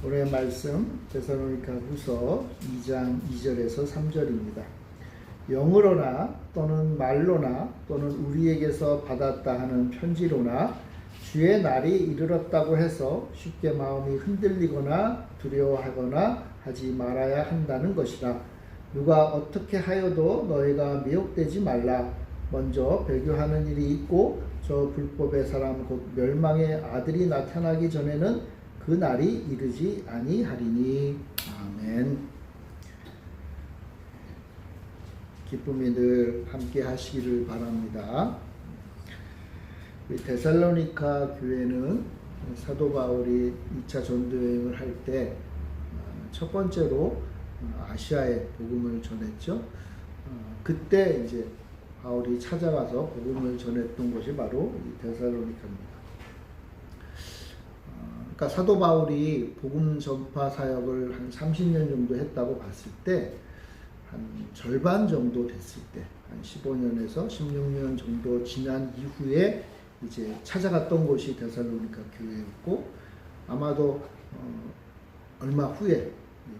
오늘의 말씀 데살로니가 후서 2장 2절에서 3절입니다. 영으로나 또는 말로나 또는 우리에게서 받았다 하는 편지로나 주의 날이 이르렀다고 해서 쉽게 마음이 흔들리거나 두려워하거나 하지 말아야 한다는 것이라. 누가 어떻게 하여도 너희가 미혹되지 말라. 먼저 배교하는 일이 있고 저 불법의 사람 곧 멸망의 아들이 나타나기 전에는 그 날이 이르지 아니하리니. 아멘. 기쁨이 늘 함께 하시기를 바랍니다. 우리 데살로니가 교회는 사도 바울이 2차 전도여행을 할 때 첫 번째로 아시아에 복음을 전했죠. 그때 이제 바울이 찾아가서 복음을 전했던 곳이 바로 이 데살로니가입니다. 그러니까 사도 바울이 복음 전파 사역을 한 30년 정도 했다고 봤을 때 한 절반 정도 됐을 때, 한 15년에서 16년 정도 지난 이후에 이제 찾아갔던 곳이 데살로니가 교회였고, 아마도 얼마 후에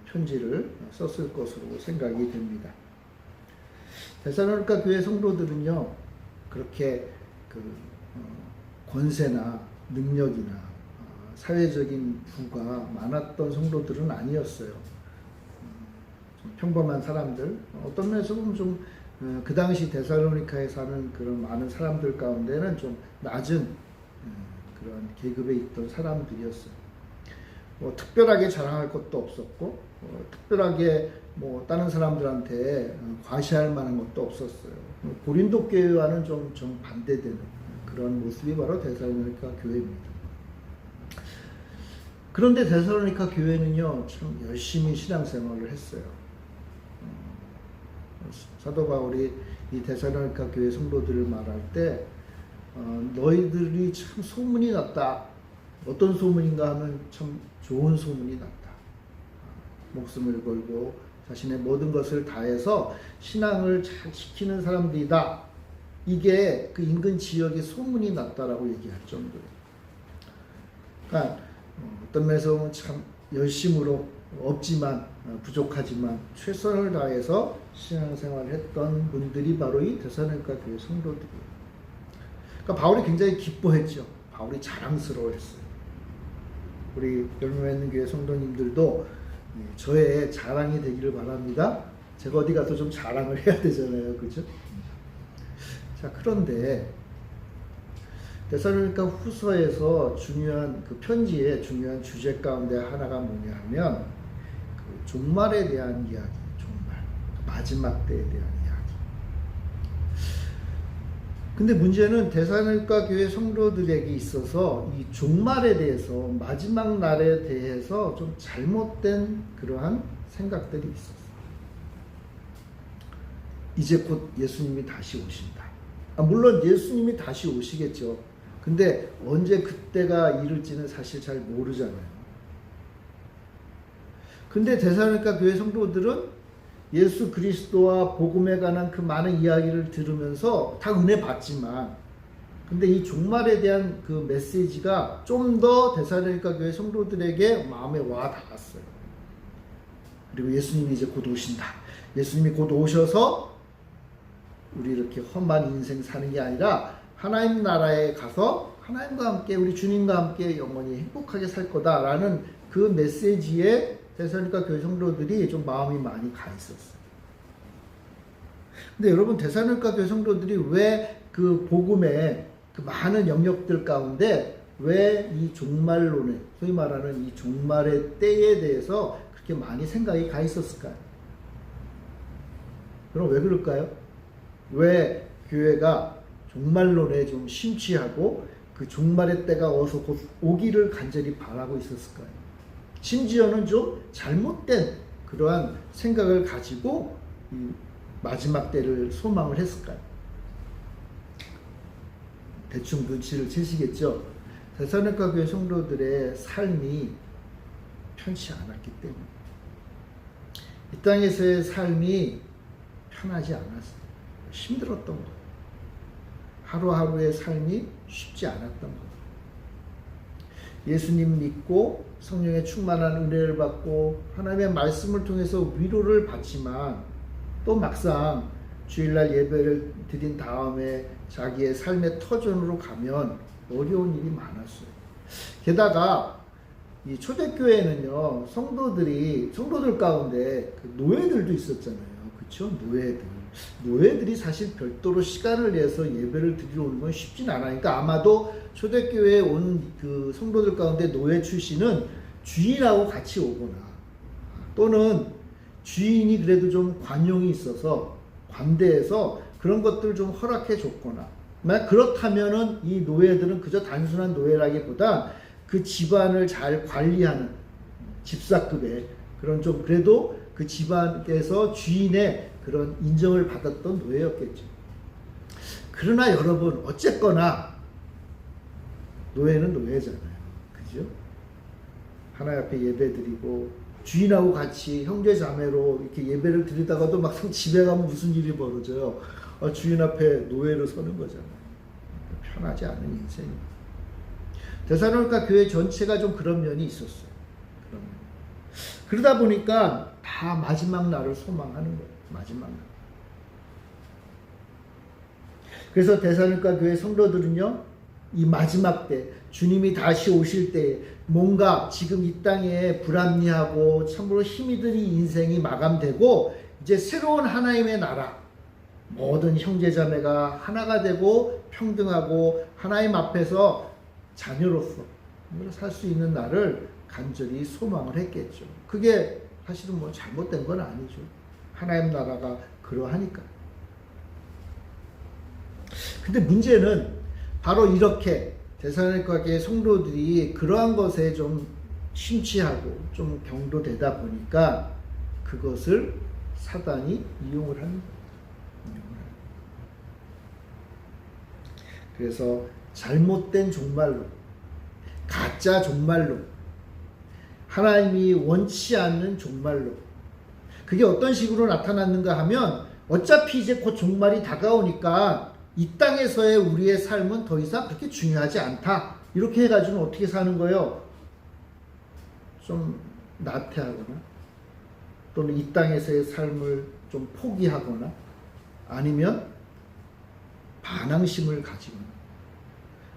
편지를 썼을 것으로 생각이 됩니다. 데살로니가 교회 성도들은요, 그렇게 권세나 능력이나 사회적인 부가 많았던 성도들은 아니었어요. 좀 평범한 사람들, 어떤 면에서 보면 좀 그 당시 데살로니카에 사는 그런 많은 사람들 가운데는 좀 낮은 그런 계급에 있던 사람들이었어요. 뭐 특별하게 자랑할 것도 없었고, 특별하게 뭐 다른 사람들한테 과시할 만한 것도 없었어요. 고린도 교회와는 좀 정반대되는 그런 모습이 바로 데살로니가 교회입니다. 그런데 데살로니가 교회는요, 참 열심히 신앙생활을 했어요. 사도 바울이 이 데살로니가 교회 성도들을 말할 때 너희들이 참 소문이 났다. 어떤 소문인가 하면 참 좋은 소문이 났다. 목숨을 걸고 자신의 모든 것을 다해서 신앙을 잘 지키는 사람들이다. 이게 그 인근 지역에 소문이 났다라고 얘기할 정도예요. 그러니까 어떤 면에서 보면 참 열심으로 없지만 부족하지만 최선을 다해서 신앙생활을 했던 분들이 바로 이 데살로니가 교회 성도들이에요. 그러니까 바울이 굉장히 기뻐했죠. 바울이 자랑스러워했어요. 우리 열매맺는 교회 성도님들도 저의 자랑이 되기를 바랍니다. 제가 어디 가서 좀 자랑을 해야 되잖아요, 그죠? 자, 그런데 데살로니가 후서에서 중요한 그 편지의 중요한 주제 가운데 하나가 뭐냐 하면 그 종말에 대한 이야기, 종말, 마지막 때에 대한 이야기. 근데 문제는 데살로니가 교회 성도들에게 있어서 이 종말에 대해서, 마지막 날에 대해서 좀 잘못된 그러한 생각들이 있었어요. 이제 곧 예수님이 다시 오신다. 물론 예수님이 다시 오시겠죠. 근데 언제 그때가 이를지는 사실 잘 모르잖아요. 근데 데살로니가 교회 성도들은 예수 그리스도와 복음에 관한 그 많은 이야기를 들으면서 다 은혜 받지만, 근데 이 종말에 대한 그 메시지가 좀 더 데살로니가 교회 성도들에게 마음에 와 닿았어요. 그리고 예수님이 이제 곧 오신다. 예수님이 곧 오셔서 우리 이렇게 험한 인생 사는 게 아니라 하나님 나라에 가서 하나님과 함께, 우리 주님과 함께 영원히 행복하게 살 거다라는 그 메시지에 데살로니가 교회 성도들이 좀 마음이 많이 가 있었어요. 근데 여러분, 데살로니가 교회 성도들이 왜 그 복음의 그 많은 영역들 가운데 왜 이 종말론에, 소위 말하는 이 종말의 때에 대해서 그렇게 많이 생각이 가 있었을까요? 그럼 왜 그럴까요? 왜 교회가 종말론에 좀 심취하고 그 종말의 때가 어서 곧 오기를 간절히 바라고 있었을까요? 심지어는 좀 잘못된 그러한 생각을 가지고 이 마지막 때를 소망을 했을까요? 대충 눈치를 채시겠죠? 데살로니가 교회 성도들의 삶이 편치 않았기 때문에, 이 땅에서의 삶이 편하지 않았어요. 힘들었던 거예요. 하루하루의 삶이 쉽지 않았던 거예요. 예수님 믿고 성령의 충만한 은혜를 받고 하나님의 말씀을 통해서 위로를 받지만 또 막상 주일날 예배를 드린 다음에 자기의 삶의 터전으로 가면 어려운 일이 많았어요. 게다가 이 초대교회는요, 성도들 가운데 그 노예들도 있었잖아요. 그렇죠? 노예들이 사실 별도로 시간을 내서 예배를 드리러 오는 건 쉽진 않으니까 아마도 초대교회에 온 그 성도들 가운데 노예 출신은 주인하고 같이 오거나 또는 주인이 그래도 좀 관용이 있어서 관대해서 그런 것들을 좀 허락해 줬거나, 그렇다면은 이 노예들은 그저 단순한 노예라기보다 그 집안을 잘 관리하는 집사급의 그런 좀 그래도 그 집안에서 주인의 그런 인정을 받았던 노예였겠죠. 그러나 여러분, 어쨌거나 노예는 노예잖아요. 그죠? 하나님 앞에 예배드리고 주인하고 같이 형제 자매로 이렇게 예배를 드리다가도 막상 집에 가면 무슨 일이 벌어져요? 주인 앞에 노예로 서는 거잖아요. 편하지 않은 인생입니다. 데살로니가 교회 전체가 좀 그런 면이 있었어요. 그러다 보니까 다 마지막 날을 소망하는 거예요. 마지막 날. 그래서 데살로니가 교회 성도들은요, 이 마지막 때 주님이 다시 오실 때 뭔가 지금 이 땅에 불합리하고 참으로 힘이 든 인생이 마감되고 이제 새로운 하나님의 나라, 모든 형제자매가 하나가 되고 평등하고 하나님 앞에서 자녀로서 살 수 있는 날을 간절히 소망을 했겠죠. 그게 사실은 뭐 잘못된 건 아니죠. 하나님 나라가 그러하니까. 근데 문제는 바로 이렇게 데살로니가 교회 성도들이 그러한 것에 좀 심취하고 좀 경도되다 보니까 그것을 사단이 이용을 하는 거예요. 그래서 잘못된 종말론, 가짜 종말론, 하나님이 원치 않는 종말론, 그게 어떤 식으로 나타났는가 하면 어차피 이제 곧 종말이 다가오니까 이 땅에서의 우리의 삶은 더 이상 그렇게 중요하지 않다. 이렇게 해가지고 어떻게 사는 거예요? 좀 나태하거나 또는 이 땅에서의 삶을 좀 포기하거나 아니면 반항심을 가지거나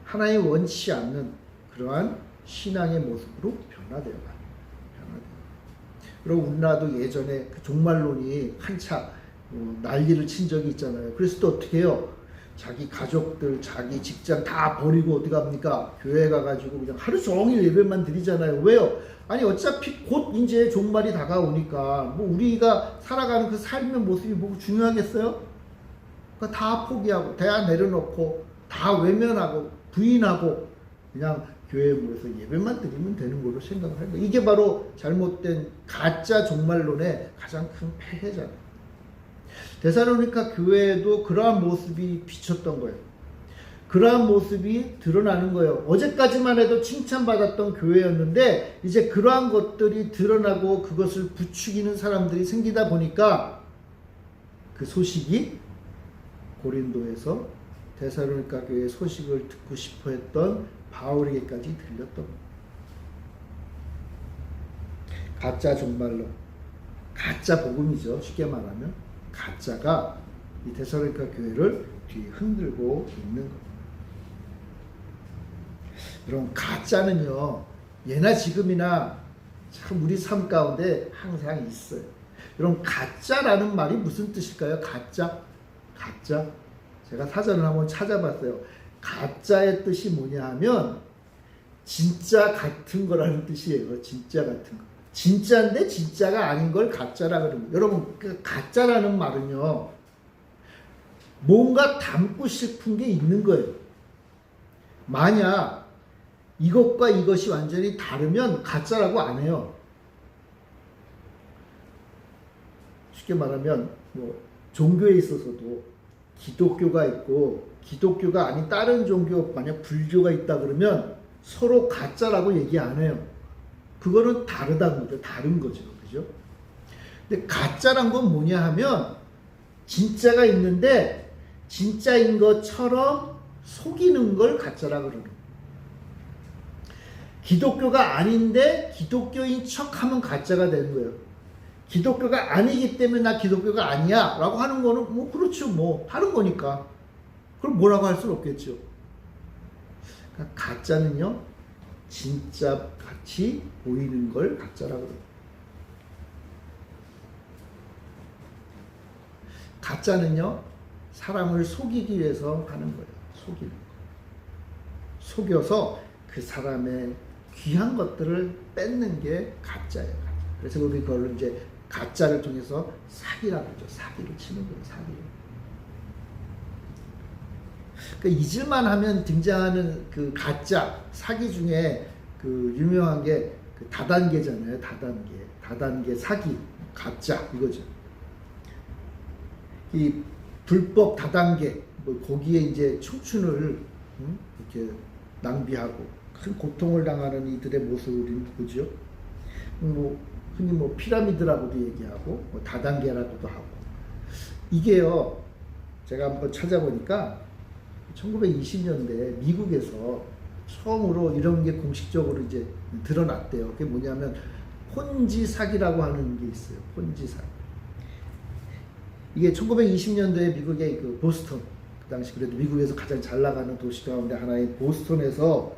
하나님 원치 않는 그러한 신앙의 모습으로 변화되어 가요. 그리고 우리나라도 예전에 그 종말론이 한참 난리를 친 적이 있잖아요. 그래서 또 어떻게 해요? 자기 가족들, 자기 직장 다 버리고 어디 갑니까? 교회 가가지고 그냥 하루 종일 예배만 드리잖아요. 왜요? 아니 어차피 곧 이제 종말이 다가오니까 뭐 우리가 살아가는 그 삶의 모습이 뭐 중요하겠어요? 그러니까 다 포기하고 다 내려놓고 다 외면하고 부인하고 그냥 교회에 모여서 예배만 드리면 되는 걸로 생각을 하는 거예요. 이게 바로 잘못된 가짜 종말론의 가장 큰 폐해잖아요. 데살로니가 교회에도 그러한 모습이 비쳤던 거예요. 그러한 모습이 드러나는 거예요. 어제까지만 해도 칭찬받았던 교회였는데 이제 그러한 것들이 드러나고 그것을 부추기는 사람들이 생기다 보니까 그 소식이 고린도에서 데살로니가 교회의 소식을 듣고 싶어 했던 바울에게까지 들렸던 거예요. 가짜 종말론, 가짜 복음이죠. 쉽게 말하면 가짜가 이 데살로니가 교회를 뒤에 흔들고 있는 겁니다. 여러분, 가짜는요 예나 지금이나 참 우리 삶 가운데 항상 있어요. 여러분, 가짜라는 말이 무슨 뜻일까요? 가짜? 제가 사전을 한번 찾아봤어요. 가짜의 뜻이 뭐냐 하면 진짜 같은 거라는 뜻이에요. 진짜 같은 거. 진짜인데 진짜가 아닌 걸 가짜라 그러는 거예요. 여러분, 그 가짜라는 말은요 뭔가 담고 싶은 게 있는 거예요. 만약 이것과 이것이 완전히 다르면 가짜라고 안 해요. 쉽게 말하면 뭐 종교에 있어서도 기독교가 있고 기독교가 아닌 다른 종교, 만약 불교가 있다 그러면 서로 가짜라고 얘기 안 해요. 그거는 다르다는 거죠. 다른 거죠. 그죠? 근데 가짜란 건 뭐냐 하면 진짜가 있는데 진짜인 것처럼 속이는 걸 가짜라 그러는 거예요. 기독교가 아닌데 기독교인 척하면 가짜가 되는 거예요. 기독교가 아니기 때문에 나 기독교가 아니야 라고 하는 거는 뭐 그렇죠. 뭐 다른 거니까. 그럼 뭐라고 할 수는 없겠죠. 그러니까 가짜는요, 진짜 같이 보이는 걸 가짜라고 그래요. 가짜는요, 사람을 속이기 위해서 하는 거예요. 속이는 거. 속여서 그 사람의 귀한 것들을 뺏는 게 가짜예요. 그래서 우리 그걸 이제 가짜를 통해서 사기라고 하죠. 사기를 치는 거예요. 사기를. 그러니까 잊을만 하면 등장하는 그 가짜 사기 중에 그 유명한 게 그 다단계잖아요. 다단계 사기 가짜 이거죠. 이 불법 다단계 뭐 거기에 이제 청춘을 이렇게 낭비하고 큰 고통을 당하는 이들의 모습을 우리는 보죠. 뭐 흔히 뭐 피라미드라고도 얘기하고 뭐 다단계라고도 하고 이게요. 제가 한번 찾아보니까 1920년대 미국에서 처음으로 이런 게 공식적으로 이제 드러났대요. 그게 뭐냐면 폰지 사기라고 하는 게 있어요. 폰지 사기. 이게 1920년도에 미국의 그 보스턴, 그 당시 그래도 미국에서 가장 잘 나가는 도시 가운데 하나인 보스턴에서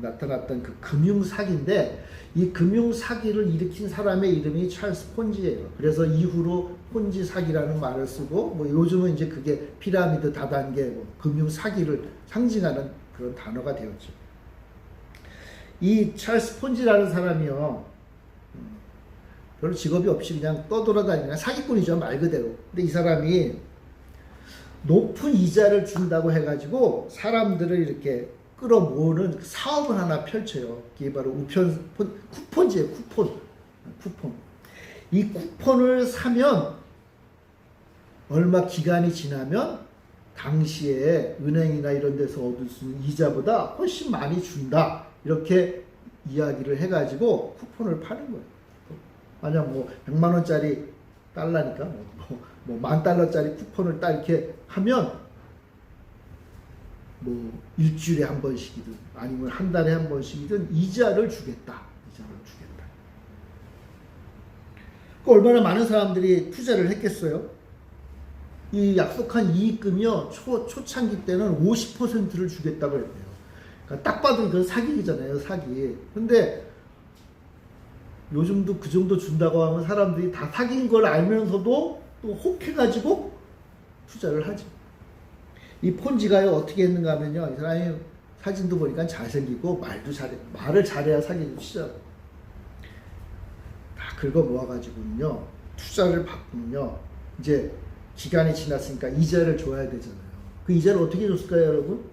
나타났던 그 금융 사기인데 이 금융 사기를 일으킨 사람의 이름이 찰스 폰지예요. 그래서 이후로 폰지 사기라는 말을 쓰고 뭐 요즘은 이제 그게 피라미드 다단계 뭐 금융 사기를 상징하는 그런 단어가 되었죠. 이 찰스 폰지라는 사람이요. 별로 직업이 없이 그냥 떠돌아다니는 사기꾼이죠. 말 그대로. 근데 이 사람이 높은 이자를 준다고 해가지고 사람들을 이렇게 끌어모으는 사업을 하나 펼쳐요. 이게 바로 쿠폰지예요. 쿠폰. 이 쿠폰을 사면 얼마 기간이 지나면 당시에 은행이나 이런 데서 얻을 수 있는 이자보다 훨씬 많이 준다. 이렇게 이야기를 해가지고 쿠폰을 파는 거예요. 만약 뭐 100만 원짜리 달러니까 뭐 $10,000짜리 쿠폰을 딱 이렇게 하면 뭐 일주일에 한 번씩이든 아니면 한 달에 한 번씩이든 이자를 주겠다. 그 얼마나 많은 사람들이 투자를 했겠어요? 이 약속한 이익금이요 초창기 때는 50%를 주겠다고 했대요. 그러니까 딱 봐도 이건 사기잖아요, 사기. 근데 요즘도 그 정도 준다고 하면 사람들이 다 사기인 걸 알면서도 또 혹해가지고 투자를 하죠. 이 폰지가요 어떻게 했는가 하면요, 이 사람이 사진도 보니까 잘생기고 말을 잘해야 사기를 치죠. 다 긁어 모아가지고는요 투자를 받으면요 이제 기간이 지났으니까 이자를 줘야 되잖아요. 그 이자를 어떻게 줬을까요, 여러분?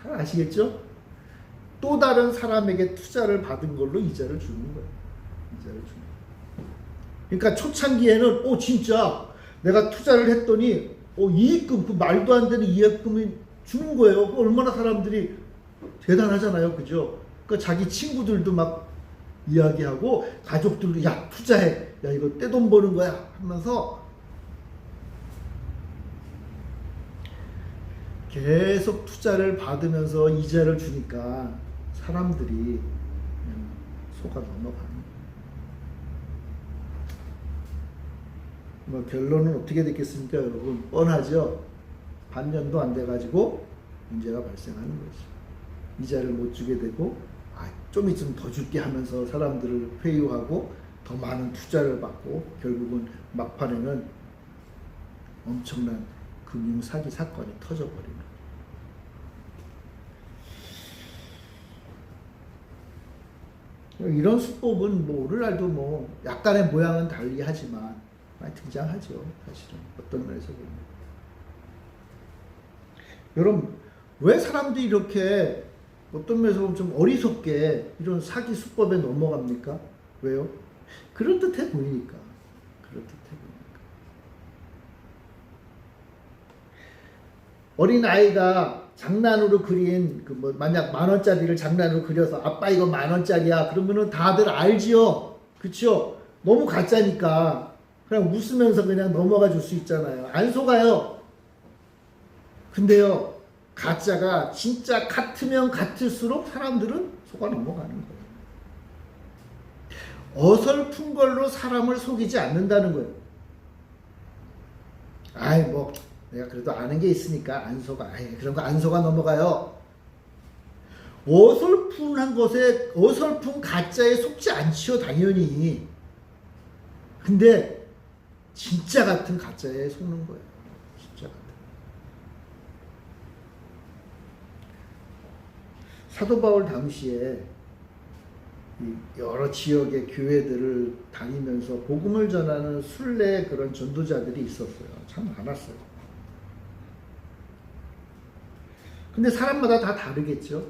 잘 아시겠죠? 또 다른 사람에게 투자를 받은 걸로 이자를 주는 거예요. 그러니까 초창기에는 진짜 내가 투자를 했더니 이익금 그 말도 안 되는 이익금이 주는 거예요. 얼마나 사람들이 대단하잖아요, 그죠? 그러니까 자기 친구들도 막 이야기하고 가족들도 야 투자해, 야 이거 떼돈 버는 거야 하면서 계속 투자를 받으면서 이자를 주니까 사람들이 그냥 속아 넘어가는 거예요. 뭐 결론은 어떻게 됐겠습니까, 여러분? 뻔하죠. 반년도 안 돼가지고 문제가 발생하는 거죠. 이자를 못 주게 되고 좀 있으면 더 줄게 하면서 사람들을 회유하고 더 많은 투자를 받고 결국은 막판에는 엄청난 금융 사기 사건이 터져버리는. 이런 수법은 뭐 오늘날도 뭐 약간의 모양은 달리하지만 많이 등장하죠. 사실은 어떤 면에서 보면. 여러분 왜 사람들이 이렇게 어떤 면에서 보면 좀 어리석게 이런 사기 수법에 넘어갑니까? 왜요? 그럴듯해 보이니까. 어린 아이가 장난으로 그린 그 뭐 만약 10,000원짜리를 장난으로 그려서 아빠 이거 10,000원짜리야 그러면은 다들 알지요. 그쵸? 너무 가짜니까 그냥 웃으면서 그냥 넘어가 줄 수 있잖아요. 안 속아요. 근데요 가짜가 진짜 같으면 같을수록 사람들은 속아 넘어가는 거예요. 어설픈 걸로 사람을 속이지 않는다는 거예요. 아이 뭐 내가 그래도 아는 게 있으니까 안 속아. 아이 그런 거 안 속아 넘어가요. 어설픈한 것에 어설픈 가짜에 속지 않지요 당연히. 근데 진짜 같은 가짜에 속는 거예요. 진짜 같은. 사도 바울 당시에 여러 지역의 교회들을 다니면서 복음을 전하는 순례 그런 전도자들이 있었어요. 참 많았어요. 근데 사람마다 다 다르겠죠.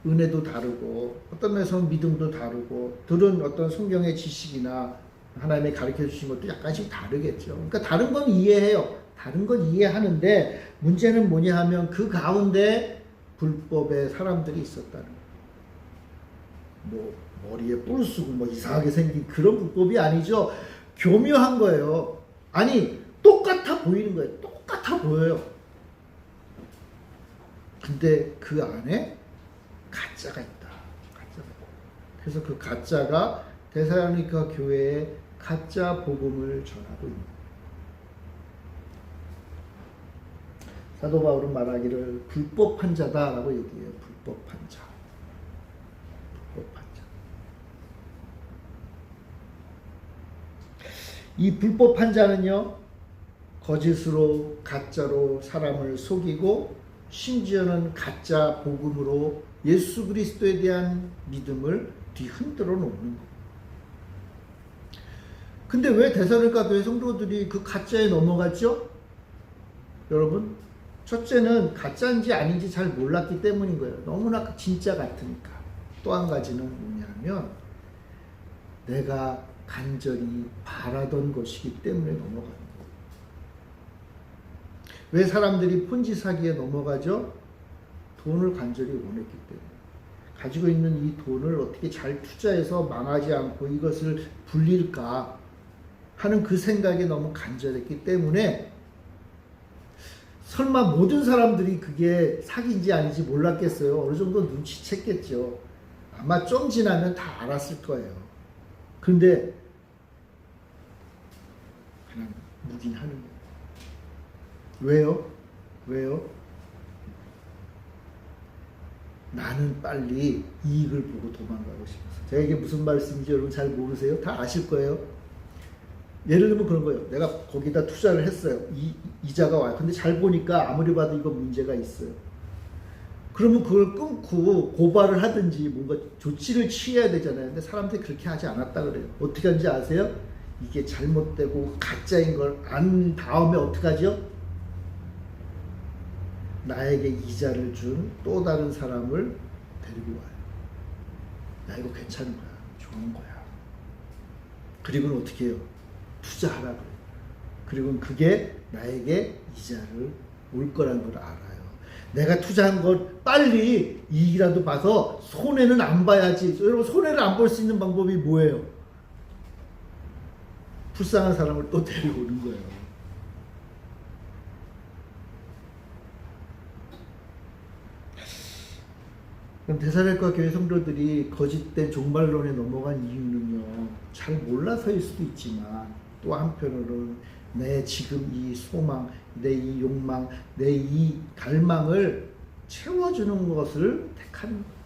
은혜도 다르고 어떤 면에서는 믿음도 다르고 들은 어떤 성경의 지식이나 하나님이 가르쳐 주신 것도 약간씩 다르겠죠. 그러니까 다른 건 이해해요. 다른 건 이해하는데 문제는 뭐냐 하면 그 가운데 불법의 사람들이 있었다는 거예요. 뭐 머리에 뿔 쓰고 뭐 이상하게 생긴 그런 불법이 아니죠. 교묘한 거예요. 아니 똑같아 보이는 거예요. 똑같아 보여요. 근데 그 안에 가짜가 있다. 가짜가 있다. 그래서 그 가짜가 데살로니가 교회에 가짜 복음을 전하고 있는 거예요. 사도 바울은 말하기를 불법한 자다라고 얘기해요. 불법한 자. 불법한 자. 이 불법한 자는요, 거짓으로 가짜로 사람을 속이고 심지어는 가짜 복음으로 예수 그리스도에 대한 믿음을 뒤흔들어 놓는 거예요. 근데 왜 데살로니가 교회 성도들이 그 가짜에 넘어갔죠? 여러분, 첫째는 가짜인지 아닌지 잘 몰랐기 때문인 거예요. 너무나 진짜 같으니까. 또 한 가지는 뭐냐면 내가 간절히 바라던 것이기 때문에 넘어가는 거예요. 왜 사람들이 폰지 사기에 넘어가죠? 돈을 간절히 원했기 때문에. 가지고 있는 이 돈을 어떻게 잘 투자해서 망하지 않고 이것을 불릴까 하는 그 생각이 너무 간절했기 때문에 설마 모든 사람들이 그게 사기인지 아닌지 몰랐겠어요. 어느 정도 눈치챘겠죠. 아마 좀 지나면 다 알았을 거예요. 그런데 그냥 묵인하는 거예요. 왜요? 왜요? 나는 빨리 이익을 보고 도망가고 싶어서. 제가 이게 무슨 말씀인지 여러분 잘 모르세요? 다 아실 거예요. 예를 들면 그런 거예요. 내가 거기다 투자를 했어요. 이자가 와요. 근데 잘 보니까 아무리 봐도 이거 문제가 있어요. 그러면 그걸 끊고 고발을 하든지 뭔가 조치를 취해야 되잖아요. 근데 사람들이 그렇게 하지 않았다 그래요. 어떻게 하는지 아세요? 이게 잘못되고 가짜인 걸 안 다음에 어떻게 하죠? 나에게 이자를 준 또 다른 사람을 데리고 와요. 야, 이거 괜찮은 거야. 좋은 거야. 그리고는 어떻게 해요? 투자하라 그래요. 그리고 그게 나에게 이자를 올 거라는 걸 알아요. 내가 투자한 걸 빨리 이익이라도 봐서 손해는 안 봐야지. 여러분, 손해를 안 볼 수 있는 방법이 뭐예요? 불쌍한 사람을 또 데리고 오는 거예요. 그럼 데살로니가 교회 성도들이 거짓된 종말론에 넘어간 이유는요, 잘 몰라서일 수도 있지만 또 한편으로는 내 지금 이 소망, 내 이 욕망, 내 이 갈망을 채워주는 것을 택하는 거예요.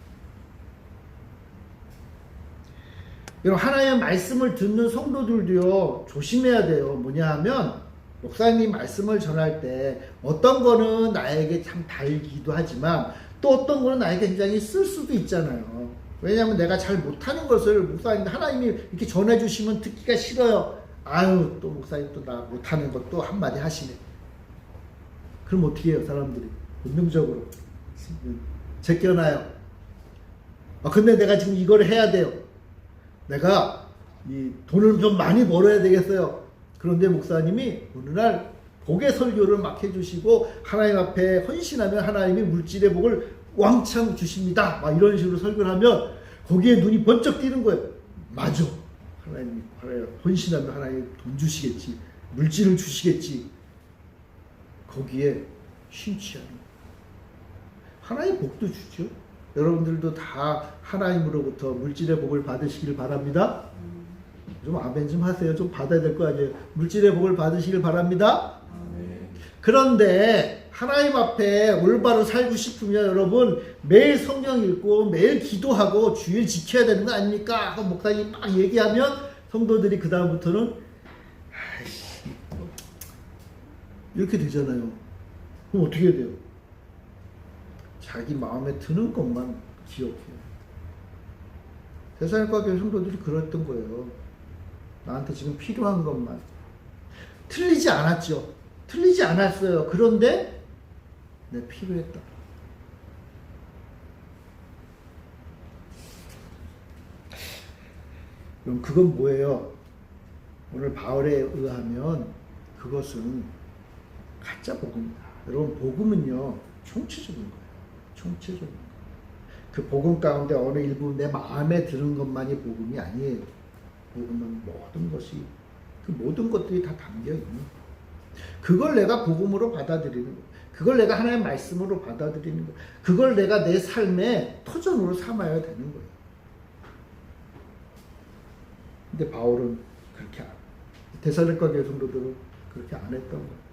여러분, 하나님의 말씀을 듣는 성도들도요, 조심해야 돼요. 뭐냐 하면 목사님 말씀을 전할 때 어떤 거는 나에게 참 달기도 하지만 또 어떤 거는 나에게 굉장히 쓸 수도 있잖아요. 왜냐하면 내가 잘 못하는 것을 목사님, 하나님이 이렇게 전해주시면 듣기가 싫어요. 아유, 또 목사님 또 나 못하는 것도 한마디 하시네. 그럼 어떻게 해요, 사람들이? 본능적으로 제껴놔요. 근데 내가 지금 이걸 해야 돼요. 내가 이 돈을 좀 많이 벌어야 되겠어요. 그런데 목사님이 어느 날 복의 설교를 막 해주시고 하나님 앞에 헌신하면 하나님이 물질의 복을 왕창 주십니다. 막 이런 식으로 설교를 하면 거기에 눈이 번쩍 띄는 거예요. 맞아. 하나님 헌신하면 하나님 돈 주시겠지. 물질을 주시겠지. 거기에 심취하는 거예요. 하나의 복도 주죠. 여러분들도 다 하나님으로부터 물질의 복을 받으시길 바랍니다. 좀 아멘 좀 하세요. 좀 받아야 될 거 아니에요. 물질의 복을 받으시길 바랍니다. 그런데 하나님 앞에 올바로 살고 싶으면 여러분 매일 성경 읽고 매일 기도하고 주일 지켜야 되는 거 아닙니까? 하고 목사님이 막 얘기하면 성도들이 그 다음부터는 아이씨 이렇게 되잖아요. 그럼 어떻게 돼요? 자기 마음에 드는 것만 기억해요. 대사님과 교회 성도들이 그랬던 거예요. 나한테 지금 필요한 것만. 틀리지 않았죠. 틀리지 않았어요. 그런데 내 필요했다. 그럼 그건 뭐예요? 오늘 바울에 의하면 그것은 가짜 복음이다. 여러분 복음은요 총체적인 거예요. 총체적인 거예요. 그 복음 가운데 어느 일부 내 마음에 드는 것만이 복음이 아니에요. 복음은 모든 것이 그 모든 것들이 다 담겨 있는 거예요. 그걸 내가 복음으로 받아들이는 거예요. 그걸 내가 하나님의 말씀으로 받아들이는 거예요. 그걸 내가 내 삶의 토전으로 삼아야 되는 거예요. 근데 바울은 그렇게 안 해요. 데살로니가 교회 성도들은 그렇게 안 했던 거예요.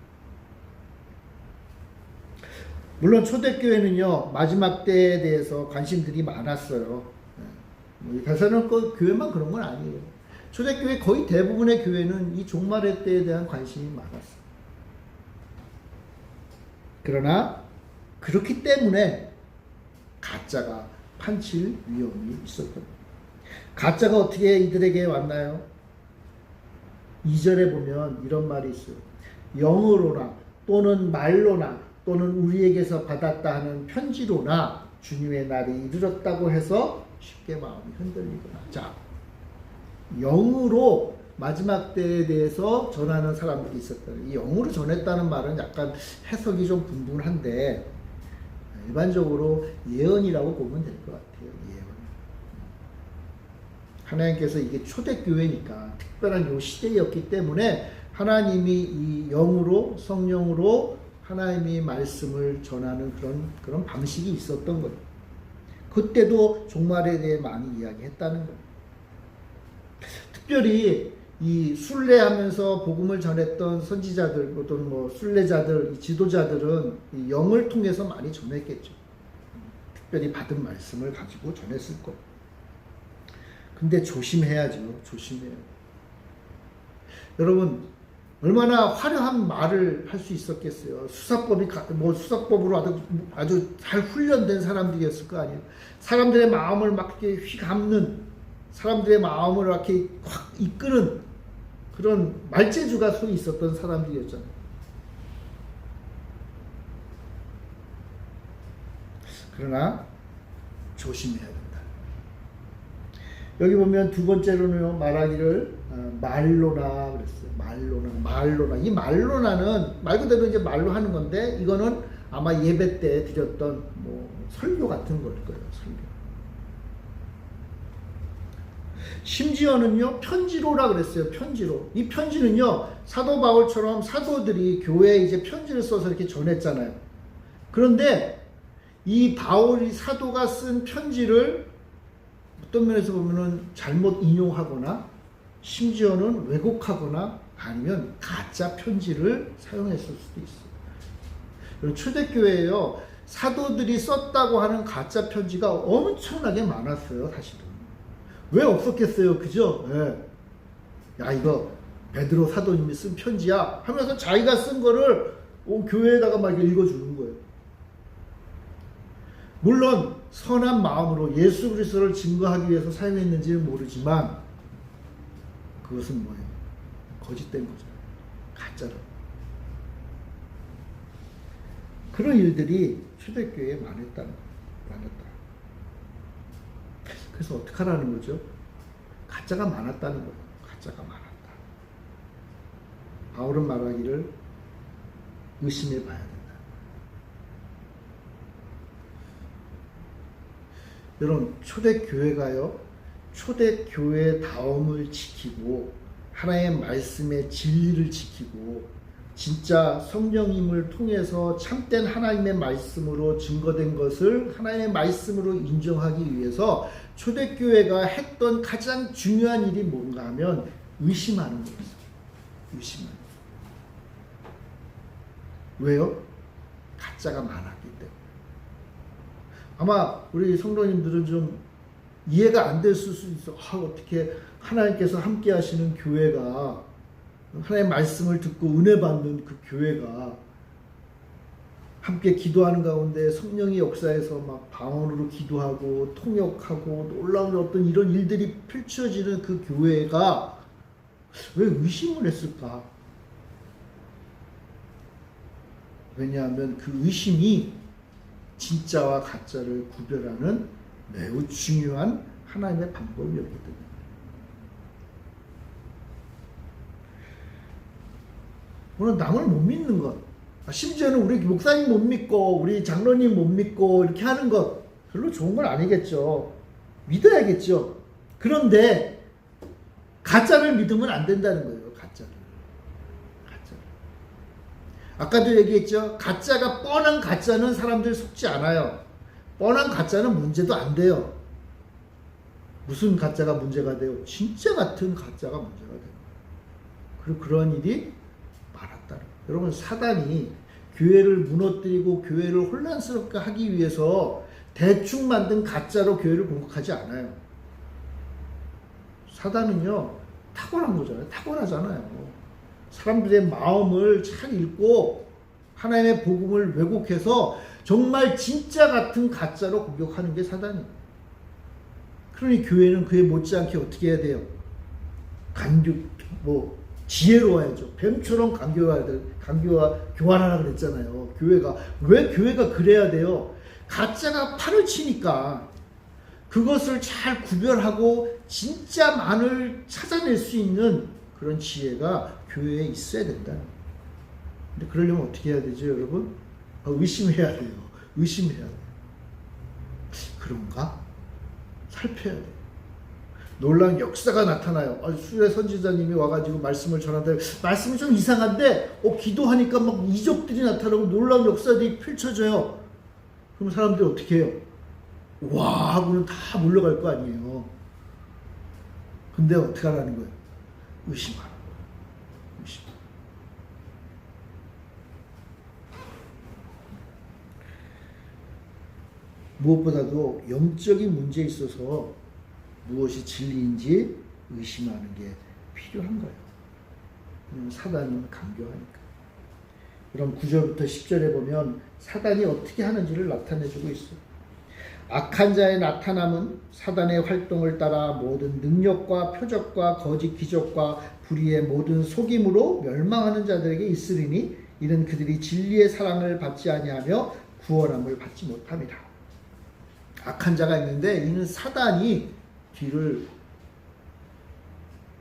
물론 초대교회는요 마지막 때에 대해서 관심들이 많았어요. 데살로니가 교회만 그런 건 아니에요. 초대교회 거의 대부분의 교회는 이 종말의 때에 대한 관심이 많았어요. 그러나 그렇기 때문에 가짜가 판칠 위험이 있었던 거예요. 가짜가 어떻게 이들에게 왔나요? 2절에 보면 이런 말이 있어요. 영으로나 또는 말로나 또는 우리에게서 받았다 하는 편지로나 주님의 날이 이르렀다고 해서 쉽게 마음이 흔들리거나. 자, 영으로 마지막 때에 대해서 전하는 사람들이 있었다. 이 영으로 전했다는 말은 약간 해석이 좀 분분한데 일반적으로 예언이라고 보면 될 것 같아요. 예언. 하나님께서 이게 초대교회니까 특별한 요 시대였기 때문에 하나님이 이 영으로 성령으로 하나님이 말씀을 전하는 그런 방식이 있었던 거예요. 그때도 종말에 대해 많이 이야기했다는 거예요. 특별히 이 순례하면서 복음을 전했던 선지자들 또는 뭐 순례자들, 지도자들은 이 영을 통해서 많이 전했겠죠. 특별히 받은 말씀을 가지고 전했을 거예요. 근데 조심해야죠. 조심해요. 여러분 얼마나 화려한 말을 할 수 있었겠어요. 수사법으로 아주 잘 훈련된 사람들이었을 거 아니에요. 사람들의 마음을 막 이렇게 휘감는, 사람들의 마음을 이렇게 확 이끄는 그런 말재주가 소위 있었던 사람들이었잖아요. 그러나 조심해야 된다. 여기 보면 두 번째로는 말하기를 말로나 그랬어요. 말로나. 이 말로나는 말 그대로 이제 말로 하는 건데 이거는 아마 예배 때 드렸던 뭐 설교 같은 걸 거예요. 설교. 심지어는요 편지로라 그랬어요. 편지로. 이 편지는요 사도 바울처럼 사도들이 교회에 이제 편지를 써서 이렇게 전했잖아요. 그런데 이 바울이 사도가 쓴 편지를 어떤 면에서 보면은 잘못 인용하거나 심지어는 왜곡하거나 아니면 가짜 편지를 사용했을 수도 있어요. 초대교회에요 사도들이 썼다고 하는 가짜 편지가 엄청나게 많았어요. 사실은 왜 없었겠어요, 그죠? 네. 야 이거 베드로 사도님이 쓴 편지야 하면서 자기가 쓴 거를 교회에다가 막 읽어주는 거예요. 물론 선한 마음으로 예수 그리스도를 증거하기 위해서 사용했는지는 모르지만 그것은 뭐예요? 거짓된 거죠. 가짜로. 그런 일들이 초대교회에 많았다. 그래서 어떻게 하라는 거죠? 가짜가 많았다는 거예요. 가짜가 많았다. 바울은 말하기를 의심해 봐야 된다. 여러분 초대교회가요 초대교회다움을 지키고 하나님의 말씀의 진리를 지키고 진짜 성령님을 통해서 참된 하나님의 말씀으로 증거된 것을 하나님의 말씀으로 인정하기 위해서 초대교회가 했던 가장 중요한 일이 뭔가 하면 의심하는 거였어요. 의심하는 거예요. 왜요? 가짜가 많았기 때문에. 아마 우리 성도님들은 좀 이해가 안 됐을 수 있어. 어떻게 하나님께서 함께 하시는 교회가, 하나님의 말씀을 듣고 은혜 받는 그 교회가 함께 기도하는 가운데 성령의 역사에서 막 방언으로 기도하고 통역하고 놀라운 어떤 이런 일들이 펼쳐지는 그 교회가 왜 의심을 했을까? 왜냐하면 그 의심이 진짜와 가짜를 구별하는 매우 중요한 하나님의 방법이었기 때문에. 오늘 남을 못 믿는 것, 심지어는 우리 목사님 못 믿고 우리 장로님 못 믿고 이렇게 하는 것 별로 좋은 건 아니겠죠. 믿어야겠죠. 그런데 가짜를 믿으면 안 된다는 거예요. 가짜를. 아까도 얘기했죠. 가짜가 뻔한 가짜는 사람들 속지 않아요. 뻔한 가짜는 문제도 안 돼요. 무슨 가짜가 문제가 돼요? 진짜 같은 가짜가 문제가 돼요. 그리고 그런 일이 많았다. 여러분, 사단이 교회를 무너뜨리고 교회를 혼란스럽게 하기 위해서 대충 만든 가짜로 교회를 공격하지 않아요. 사단은요, 타고난 거잖아요. 타고나잖아요. 사람들의 마음을 잘 읽고 하나님의 복음을 왜곡해서 정말 진짜 같은 가짜로 공격하는 게 사단이에요. 그러니 교회는 그에 못지않게 어떻게 해야 돼요? 지혜로워야죠. 뱀처럼 간교와 교환하라 그랬잖아요. 왜 교회가 그래야 돼요? 가짜가 판을 치니까 그것을 잘 구별하고 진짜만을 찾아낼 수 있는 그런 지혜가 교회에 있어야 된다. 근데 그러려면 어떻게 해야 되죠, 여러분? 의심해야 돼요. 의심해야 돼요. 그런가? 살펴야 돼요. 놀라운 역사가 나타나요. 수레 선지자님이 와가지고 말씀을 전하는데 말씀이 좀 이상한데 기도하니까 막 이적들이 나타나고 놀라운 역사들이 펼쳐져요. 그럼 사람들이 어떻게 해요? 와 하고는 다 몰려갈 거 아니에요. 근데 어떻게 하라는 거예요? 의심하라. 의심. 무엇보다도 영적인 문제에 있어서 무엇이 진리인지 의심하는 게 필요한 거예요. 사단은 강교하니까. 그럼 9절부터 10절에 보면 사단이 어떻게 하는지를 나타내주고 있어요. 악한 자의 나타남은 사단의 활동을 따라 모든 능력과 표적과 거짓 기적과 불의의 모든 속임으로 멸망하는 자들에게 있으리니 이는 그들이 진리의 사랑을 받지 아니하며 구원함을 받지 못함이라. 악한 자가 있는데 이는 사단이 뒤를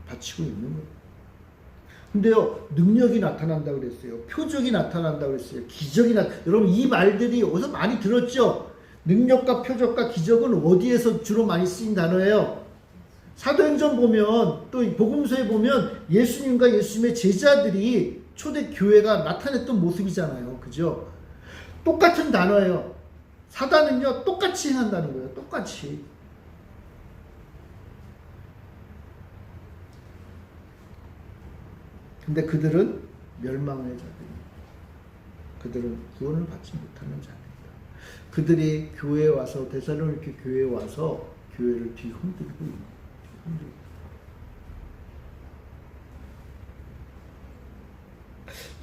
바치고 있는 거예요. 근데요, 능력이 나타난다고 그랬어요. 표적이 나타난다고 그랬어요. 여러분, 이 말들이 어디서 많이 들었죠? 능력과 표적과 기적은 어디에서 주로 많이 쓰인 단어예요? 사도행전 보면, 또 복음서에 보면 예수님과 예수님의 제자들이 초대교회가 나타냈던 모습이잖아요. 그죠? 똑같은 단어예요. 사단은요, 똑같이 행한다는 거예요. 똑같이. 근데 그들은 멸망의 자들입니다. 그들은 구원을 받지 못하는 자들입니다. 그들이 교회에 와서, 데살로니게 교회에 와서 교회를 뒤흔들고 있는 거예요.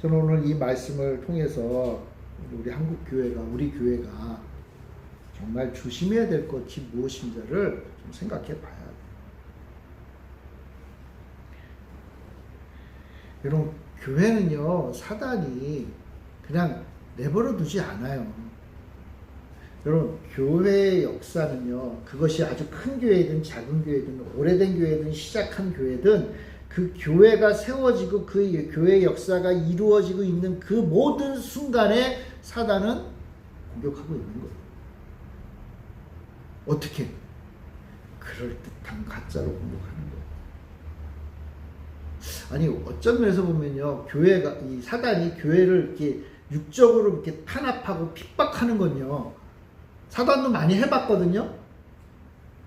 저는 오늘 이 말씀을 통해서 우리 한국 교회가, 우리 교회가 정말 조심해야 될 것이 무엇인지를 좀 생각해 봐야 돼요. 여러분, 교회는요, 사단이 그냥 내버려 두지 않아요. 여러분, 교회의 역사는요, 그것이 아주 큰 교회든 작은 교회든 오래된 교회든 시작한 교회든 그 교회가 세워지고 그 교회의 역사가 이루어지고 있는 그 모든 순간에 사단은 공격하고 있는 거예요. 어떻게? 그럴듯한 가짜로 공격하는 거예요. 아니 어쩐 면에서 보면요, 교회가 이 사단이 교회를 이렇게 육적으로 이렇게 탄압하고 핍박하는 건요, 사단도 많이 해봤거든요.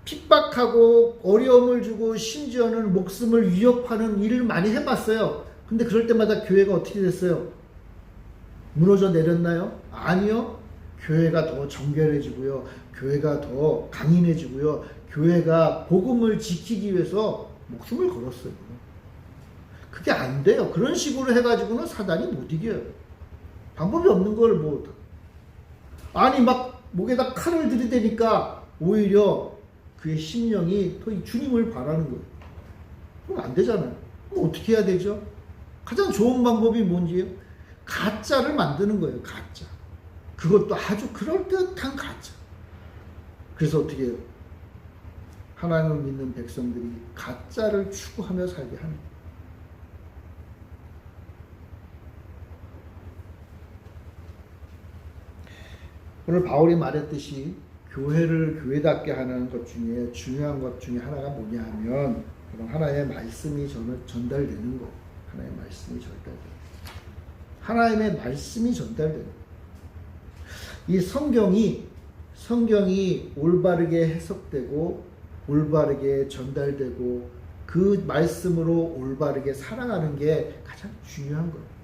핍박하고 어려움을 주고 심지어는 목숨을 위협하는 일을 많이 해봤어요. 근데 그럴 때마다 교회가 어떻게 됐어요? 무너져 내렸나요? 아니요. 교회가 더 정결해지고요, 교회가 더 강인해지고요, 교회가 복음을 지키기 위해서 목숨을 걸었어요. 그게 안 돼요. 그런 식으로 해가지고는 사단이 못 이겨요. 방법이 없는 걸 뭐, 아니 막 목에다 칼을 들이대니까 오히려 그의 심령이 더 주님을 바라는 거예요. 그럼 안 되잖아요. 그럼 어떻게 해야 되죠? 가장 좋은 방법이 뭔지요? 가짜를 만드는 거예요. 가짜. 그것도 아주 그럴듯한 가짜. 그래서 어떻게 해요? 하나님을 믿는 백성들이 가짜를 추구하며 살게 하는 거예요. 오늘 바울이 말했듯이 교회를 교회답게 하는 것 중에 중요한 것 중에 하나가 뭐냐 하면, 그럼 하나님의 말씀이 전달되는 거. 하나님의 말씀이 전달되는 거. 하나님의 말씀이 전달되는 거. 이 성경이 올바르게 해석되고 올바르게 전달되고 그 말씀으로 올바르게 살아가는 게 가장 중요한 거예요.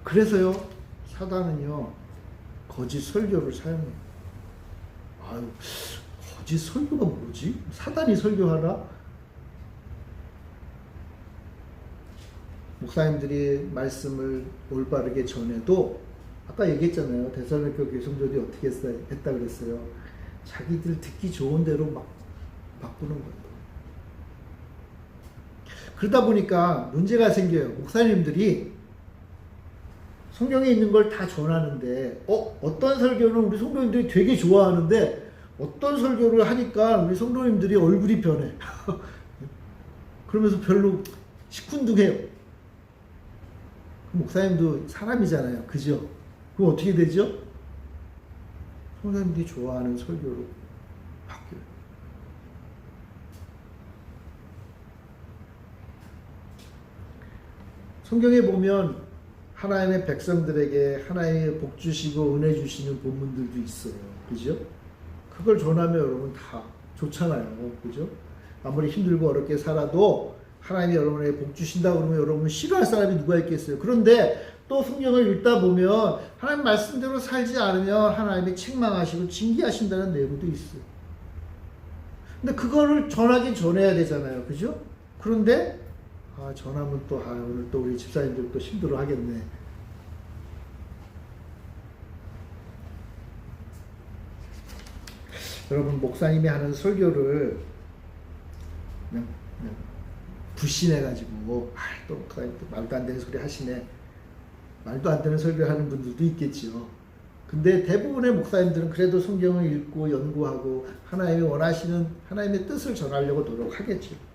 그래서요, 사단은요, 거짓 설교를 사용해요. 아유, 거짓 설교가 뭐지? 사단이 설교하나? 목사님들이 말씀을 올바르게 전해도, 아까 얘기했잖아요. 데살로니가 교회 성도들이 어떻게 했다 그랬어요? 자기들 듣기 좋은 대로 막 바꾸는 거예요. 그러다 보니까 문제가 생겨요. 목사님들이 성경에 있는 걸 다 전하는데, 어떤 설교는 우리 성도님들이 되게 좋아하는데, 어떤 설교를 하니까 우리 성도님들이 얼굴이 변해. 그러면서 별로 시큰둥해요. 목사님도 사람이잖아요. 그죠? 그럼 어떻게 되죠? 성도님들이 좋아하는 설교로 바뀌어요. 성경에 보면 하나님의 백성들에게 하나님의 복 주시고 은혜 주시는 본문들도 있어요. 그죠? 그걸 전하면 여러분 다 좋잖아요. 그죠? 아무리 힘들고 어렵게 살아도 하나님이 여러분에게 복 주신다 그러면 여러분 싫어할 사람이 누가 있겠어요? 그런데 또 성경을 읽다 보면 하나님 말씀대로 살지 않으면 하나님이 책망하시고 징계하신다는 내용도 있어요. 근데 그거를 전하긴 전해야 되잖아요. 그죠? 그런데 전하면 또 오늘 또 우리 집사님들 또 힘들어 하겠네. 여러분, 목사님이 하는 설교를 그냥 불신해가지고 또 목사님 또 말도 안 되는 소리 하시네. 말도 안 되는 설교 하는 분들도 있겠죠. 근데 대부분의 목사님들은 그래도 성경을 읽고 연구하고 하나님이 원하시는 하나님의 뜻을 전하려고 노력하겠죠.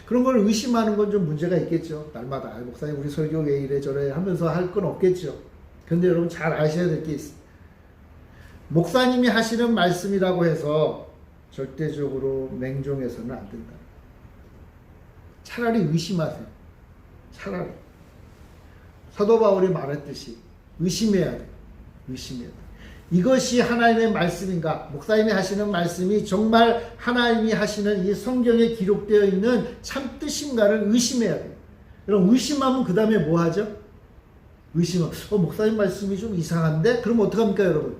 그런 걸 의심하는 건 좀 문제가 있겠죠. 날마다 목사님 우리 설교 왜 이래 저래 하면서 할 건 없겠죠. 그런데 여러분 잘 아셔야 될 게 있어요. 목사님이 하시는 말씀이라고 해서 절대적으로 맹종해서는 안 된다. 차라리 의심하세요. 차라리. 사도 바울이 말했듯이 의심해야 돼요. 의심해야 돼요. 이것이 하나님의 말씀인가? 목사님이 하시는 말씀이 정말 하나님이 하시는 이 성경에 기록되어 있는 참 뜻인가를 의심해야 돼요. 여러분 의심하면 그 다음에 뭐 하죠? 의심은 목사님 말씀이 좀 이상한데? 그럼 어떡합니까 여러분?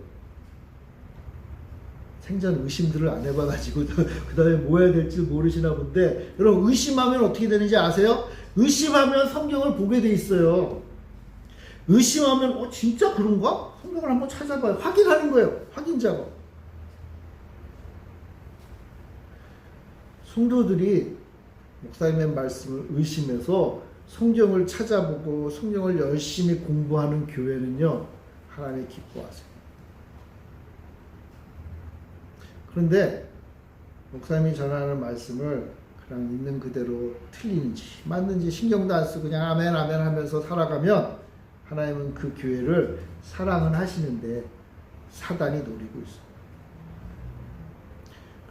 생전 의심들을 안 해봐가지고 그 다음에 뭐 해야 될지 모르시나 본데, 여러분 의심하면 어떻게 되는지 아세요? 의심하면 성경을 보게 돼 있어요. 의심하면 진짜 그런가? 성경을 한번 찾아봐요. 확인하는 거예요. 확인 작업. 성도들이 목사님의 말씀을 의심해서 성경을 찾아보고 성경을 열심히 공부하는 교회는요, 하나님이 기뻐하세요. 그런데 목사님이 전하는 말씀을 그냥 있는 그대로 틀리는지 맞는지 신경도 안 쓰고 그냥 아멘 아멘 하면서 살아가면 하나님은 그 교회를 사랑은 하시는데 사단이 노리고 있어요.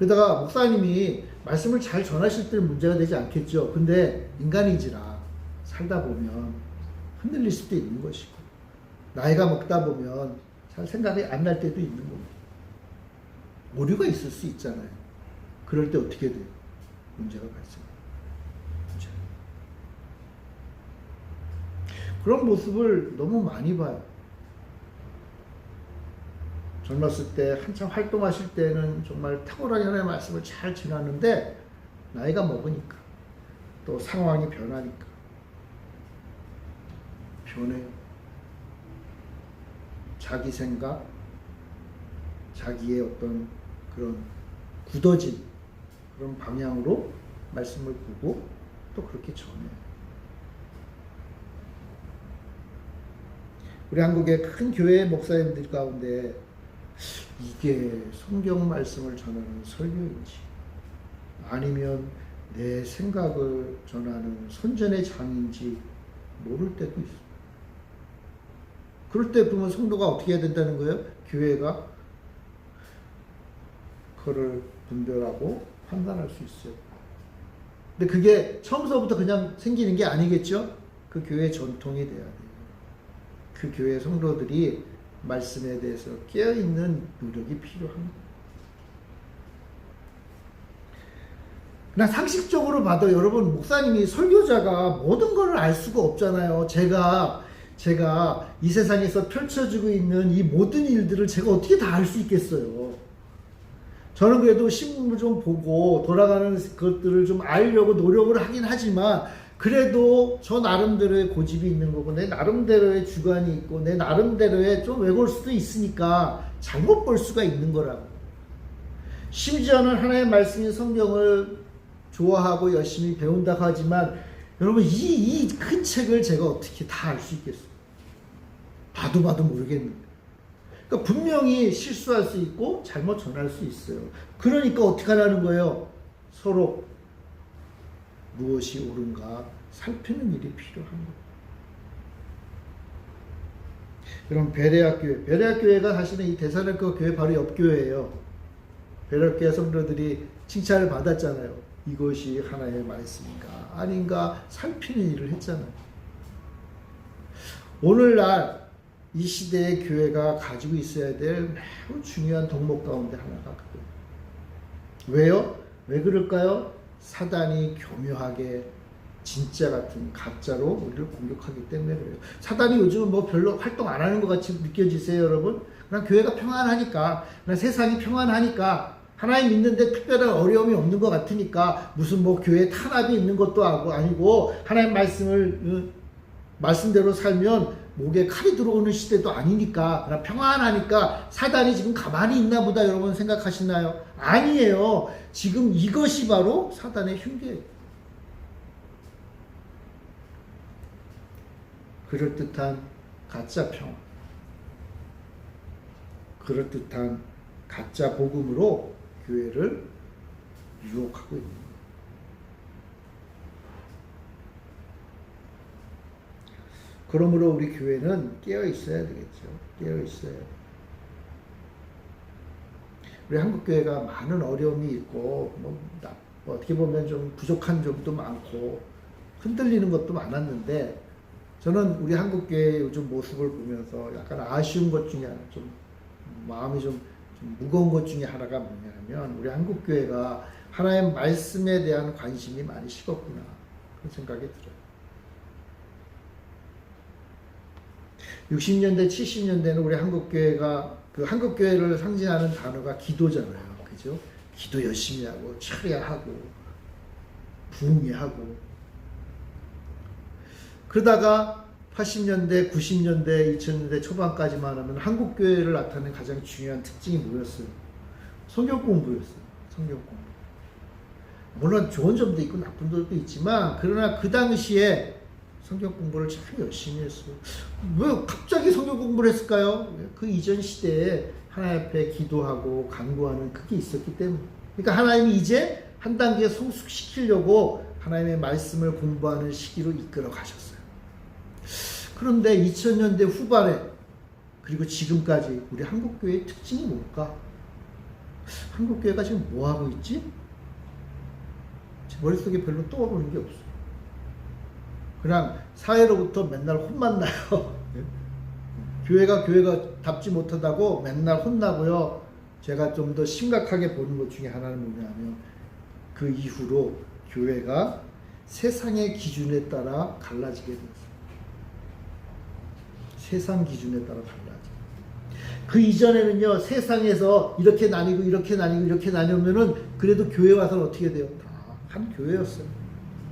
그러다가 목사님이 말씀을 잘 전하실 때는 문제가 되지 않겠죠. 근데 인간이지라 살다 보면 흔들릴 수도 있는 것이고, 나이가 먹다 보면 잘 생각이 안 날 때도 있는 겁니다. 오류가 있을 수 있잖아요. 그럴 때 어떻게 돼요? 문제가 발생해요. 그런 모습을 너무 많이 봐요. 젊었을 때 한참 활동하실 때는 정말 탁월하게 하나님의 말씀을 잘 전하는데 나이가 먹으니까 또 상황이 변하니까 변해요. 자기 생각, 자기의 어떤 그런 굳어진 그런 방향으로 말씀을 보고 또 그렇게 전해요. 우리 한국의 큰 교회 목사님들 가운데 이게 성경 말씀을 전하는 설교인지 아니면 내 생각을 전하는 선전의 장인지 모를 때도 있어요. 그럴 때 보면 성도가 어떻게 해야 된다는 거예요? 교회가 그를 분별하고 판단할 수 있어요. 근데 그게 처음서부터 그냥 생기는 게 아니겠죠? 그 교회의 전통이 돼야 돼요. 그 교회 성도들이 말씀에 대해서 깨어있는 노력이 필요합니다. 그냥 상식적으로 봐도 여러분, 목사님이 설교자가 모든 걸 알 수가 없잖아요. 제가 이 세상에서 펼쳐지고 있는 이 모든 일들을 제가 어떻게 다 알 수 있겠어요. 저는 그래도 신문을 좀 보고 돌아가는 것들을 좀 알려고 노력을 하긴 하지만 그래도 저 나름대로의 고집이 있는 거고 내 나름대로의 주관이 있고 내 나름대로의 좀 왜곡일 수도 있으니까 잘못 볼 수가 있는 거라고. 심지어는 하나님의 말씀인 성경을 좋아하고 열심히 배운다고 하지만 여러분 이 큰 책을 제가 어떻게 다 알 수 있겠어요? 봐도 모르겠는데. 그러니까 분명히 실수할 수 있고 잘못 전할 수 있어요. 그러니까 어떻게 하라는 거예요? 서로 무엇이 옳은가 살피는 일이 필요한 거예요. 그럼 베레아 교회가 사실은 이 데살로니가 교회 바로 옆 교회예요. 베레아 교회 성도들이 칭찬을 받았잖아요. 이것이 하나님의 말씀인가 아닌가 살피는 일을 했잖아요. 오늘날 이 시대의 교회가 가지고 있어야 될 매우 중요한 덕목 가운데 하나가 그거예요. 왜요? 왜 그럴까요? 사단이 교묘하게 진짜 같은 가짜로 우리를 공격하기 때문에 그래요. 사단이 요즘은 뭐 별로 활동 안 하는 것 같이 느껴지세요, 여러분? 그냥 교회가 평안하니까, 그냥 세상이 평안하니까, 하나님 믿는데 특별한 어려움이 없는 것 같으니까, 무슨 뭐 교회 탄압이 있는 것도 아니고, 하나님 말씀대로 살면 목에 칼이 들어오는 시대도 아니니까, 그냥 평안하니까 사단이 지금 가만히 있나 보다 여러분 생각하시나요? 아니에요. 지금 이것이 바로 사단의 흉기예요. 그럴듯한 가짜 평화, 그럴듯한 가짜 복음으로 교회를 유혹하고 있는 거예요. 그러므로 우리 교회는 깨어 있어야 되겠죠. 깨어 있어야. 우리 한국 교회가 많은 어려움이 있고 어떻게 보면 좀 부족한 점도 많고 흔들리는 것도 많았는데 저는 우리 한국 교회의 요즘 모습을 보면서 약간 아쉬운 것 중에 하나, 좀 마음이 좀 무거운 것 중에 하나가 뭐냐면 우리 한국 교회가 하나님의 말씀에 대한 관심이 많이 식었구나 그런 생각이 들어요. 60년대, 70년대는 우리 한국교회가 그 한국교회를 상징하는 단어가 기도잖아요. 그죠? 기도 열심히 하고, 철야하고, 부흥회하고. 그러다가 80년대, 90년대, 2000년대 초반까지만 하면 한국교회를 나타내는 가장 중요한 특징이 뭐였어요? 성경 공부였어요. 성경 공부. 물론 좋은 점도 있고 나쁜 점도 있지만, 그러나 그 당시에 성경 공부를 참 열심히 했어요. 왜 갑자기 성경 공부를 했을까요? 그 이전 시대에 하나님 앞에 기도하고 간구하는 그게 있었기 때문에. 그러니까 하나님이 이제 한 단계 성숙시키려고 하나님의 말씀을 공부하는 시기로 이끌어 가셨어요. 그런데 2000년대 후반에 그리고 지금까지 우리 한국교회의 특징이 뭘까? 한국 교회가 지금 뭐 하고 있지? 제 머릿속에 별로 떠오르는 게 없어. 그냥 사회로부터 맨날 혼만 나요. 교회가 답지 못하다고 맨날 혼나고요. 제가 좀 더 심각하게 보는 것 중에 하나는 뭐냐면 그 이후로 교회가 세상의 기준에 따라 갈라지게 되었어요. 세상 기준에 따라 달라져. 그 이전에는요, 세상에서 이렇게 나뉘고 이렇게 나뉘고 이렇게 나뉘면은 그래도 교회 와서는 어떻게 돼요? 다 한 교회였어요.